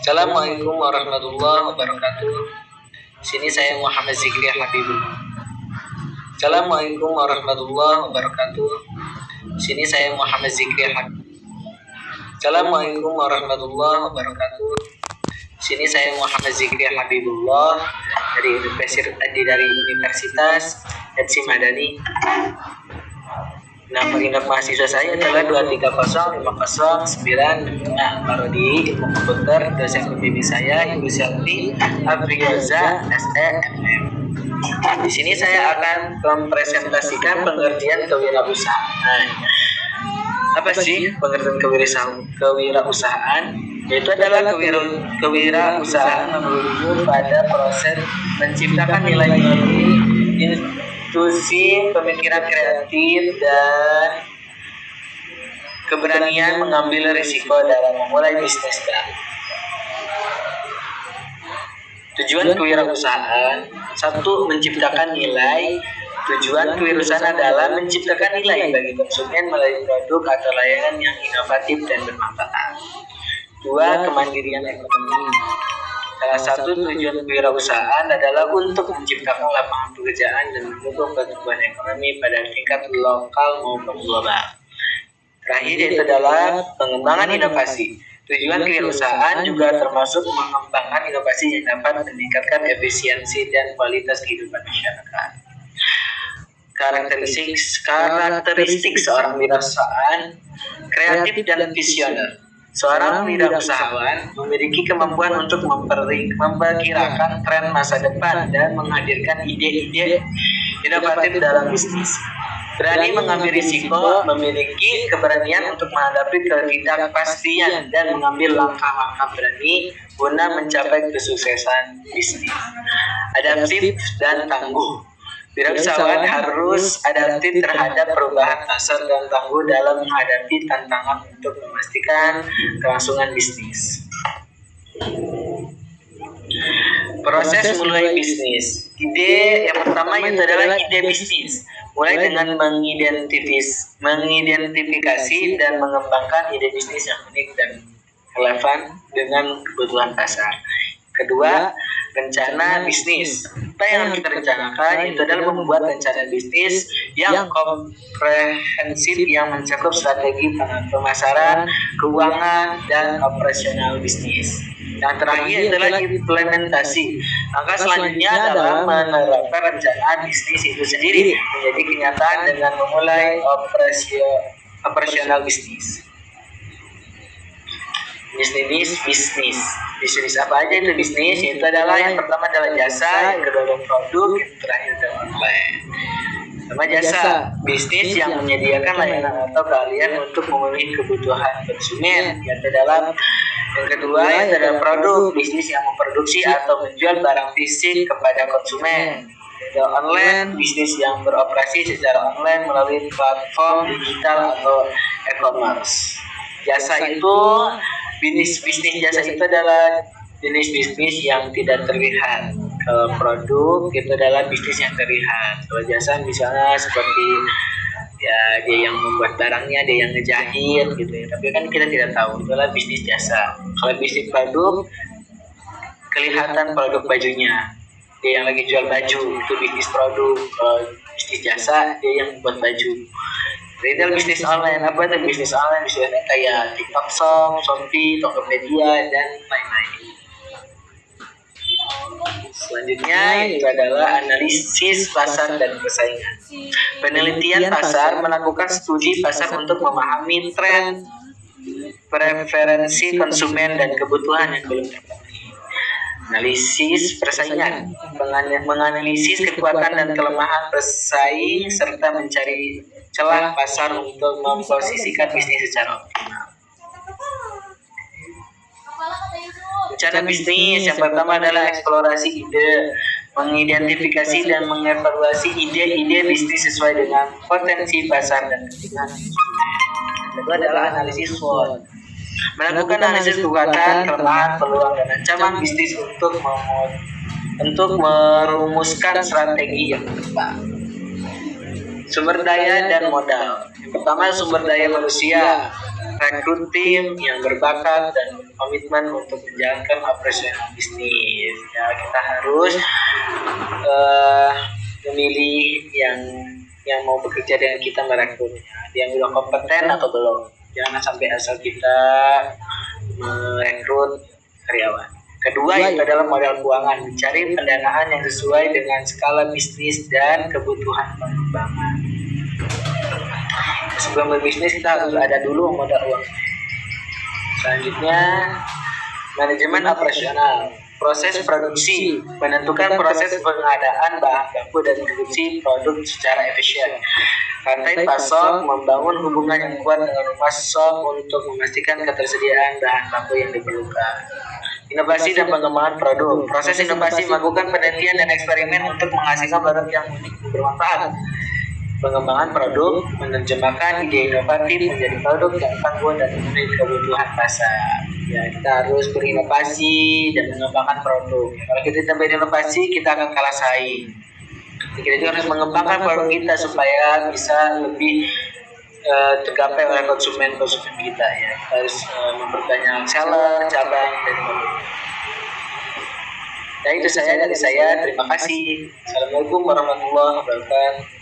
Assalamualaikum warahmatullahi wabarakatuh. Sini saya Muhammad Zikri Habibullah. Assalamualaikum warahmatullahi wabarakatuh. Sini saya Muhammad Zikri Habibullah. Assalamualaikum warahmatullahi wabarakatuh. Sini saya Muhammad Zikri Habibullah dari Universitas Etsi Madani. Nama induk mahasiswa saya adalah 2305009. Parodi ilmu komputer. Dosen pembimbing saya Ibu Selvi Afrioza SEMM. Di sini saya akan mempresentasikan pengertian kewirausahaan. Apa sih pengertian kewirausahaan? Yaitu adalah kewirausahaan merujuk pada proses menciptakan nilai-nilai institusi, pemikiran kreatif, dan keberanian mengambil risiko dalam memulai bisnis baru. Tujuan kewirausahaan: 1. Menciptakan nilai. Tujuan kewirausahaan adalah menciptakan nilai bagi konsumen melalui produk atau layanan yang inovatif dan bermanfaat. 2. Kemandirian ekonomi. Salah satu tujuan kewirausahaan adalah untuk menciptakan lapangan pekerjaan dan mendukung pertumbuhan ekonomi pada tingkat lokal maupun global. Terakhir yaitu adalah pengembangan inovasi. Tujuan kewirausahaan juga termasuk mengembangkan inovasi yang dapat meningkatkan efisiensi dan kualitas kehidupan masyarakat. Karakteristik seorang wirausahaan: kreatif dan visioner. Seorang wirausahawan memiliki kemampuan untuk memperkirakan tren masa depan dan menghadirkan ide-ide inovatif dalam bisnis. Berani mengambil risiko, memiliki keberanian untuk menghadapi ketidakpastian dan mengambil langkah-langkah berani guna mencapai kesuksesan bisnis. Adaptif dan tangguh. Wirausahawan harus adaptif terhadap perubahan pasar dan tangguh dalam menghadapi tantangan untuk memastikan kelangsungan bisnis. Proses mulai bisnis. Ide yang pertama itu adalah ide bisnis. Mulai dengan mengidentifikasi dan mengembangkan ide bisnis yang unik dan relevan dengan kebutuhan pasar. Kedua, rencana bisnis. Apa yang kita rencanakan itu adalah membuat rencana bisnis yang komprehensif yang mencakup strategi pemasaran, keuangan, dan operasional bisnis. Yang terakhir adalah implementasi. Langkah selanjutnya adalah menerapkan rencana bisnis itu sendiri menjadi kenyataan dengan memulai operasional bisnis. Bisnis apa aja itu bisnis? Itu adalah yang pertama adalah jasa, yang kedua adalah produk, yang terakhir adalah online. Pertama jasa, bisnis yang menyediakan layanan atau keahlian untuk memenuhi kebutuhan konsumen. Yang kedua adalah produk, bisnis yang memproduksi atau menjual barang fisik kepada konsumen. Yang online, bisnis yang beroperasi secara online melalui platform digital atau e-commerce. Jasa itu bisnis jasa itu adalah jenis bisnis yang tidak terlihat. Kalau produk itu adalah bisnis yang terlihat. Kalau jasa misalnya seperti ya dia yang membuat barangnya, dia yang ngejahit gitu ya. Tapi kan kita tidak tahu, itu adalah bisnis jasa. Kalau bisnis produk kelihatan produk bajunya. Dia yang lagi jual baju itu bisnis produk. Kalau bisnis jasa dia yang membuat baju. Retail bisnis online, apa itu bisnis online? Misalnya kayak TikTok Shop, Shopee, Tokopedia, dan lain-lain. Selanjutnya itu adalah analisis pasar dan persaingan. Penelitian pasar melakukan studi pasar untuk memahami tren, preferensi konsumen, dan kebutuhan yang belum terpenuhi. Analisis persaingan, menganalisis kekuatan dan kelemahan pesaing serta mencari celah pasar untuk memposisikan bisnis secara optimal. Rencana bisnis yang pertama adalah eksplorasi ide, mengidentifikasi dan mengevaluasi ide-ide bisnis sesuai dengan potensi pasar dan kebutuhan konsumen. Kedua adalah analisis SWOT, melakukan analisis kekuatan, kelemahan, peluang, dan ancaman bisnis untuk merumuskan strategi yang tepat. Sumber daya dan modal. Yang pertama sumber daya manusia. rekrut tim yang berbakat dan komitmen untuk menjalankan operasional bisnis. Ya, kita harus memilih yang mau bekerja dengan kita, merekrutnya, yang udah kompeten atau belum. Jangan sampai asal kita merekrut karyawan. Kedua itu adalah modal keuangan, mencari pendanaan yang sesuai dengan skala bisnis dan kebutuhan pengembangan. Sebelum berbisnis kita harus ada dulu modal uang. Selanjutnya, manajemen operasional, proses produksi, menentukan proses pengadaan bahan baku dan produksi produk secara efisien. Rantai pasok, membangun hubungan yang kuat dengan pasok untuk memastikan ketersediaan bahan baku yang diperlukan. Inovasi dan pengembangan produk, proses inovasi melakukan penelitian dan eksperimen untuk menghasilkan produk yang unik dan bermanfaat. Pengembangan produk, menerjemahkan ide inovatif menjadi produk yang tangguh dan memenuhi kebutuhan pasar. Ya, kita harus berinovasi dan mengembangkan produk. Kalau kita tidak berinovasi, kita akan kalah saing. Kita juga harus mengembangkan produk kita supaya bisa lebih tergapai oleh konsumen kita. Ya, kita harus memperbanyak seller, cabang, dan produk. Ya, itu saja dari saya. Terima kasih. Assalamualaikum warahmatullahi wabarakatuh.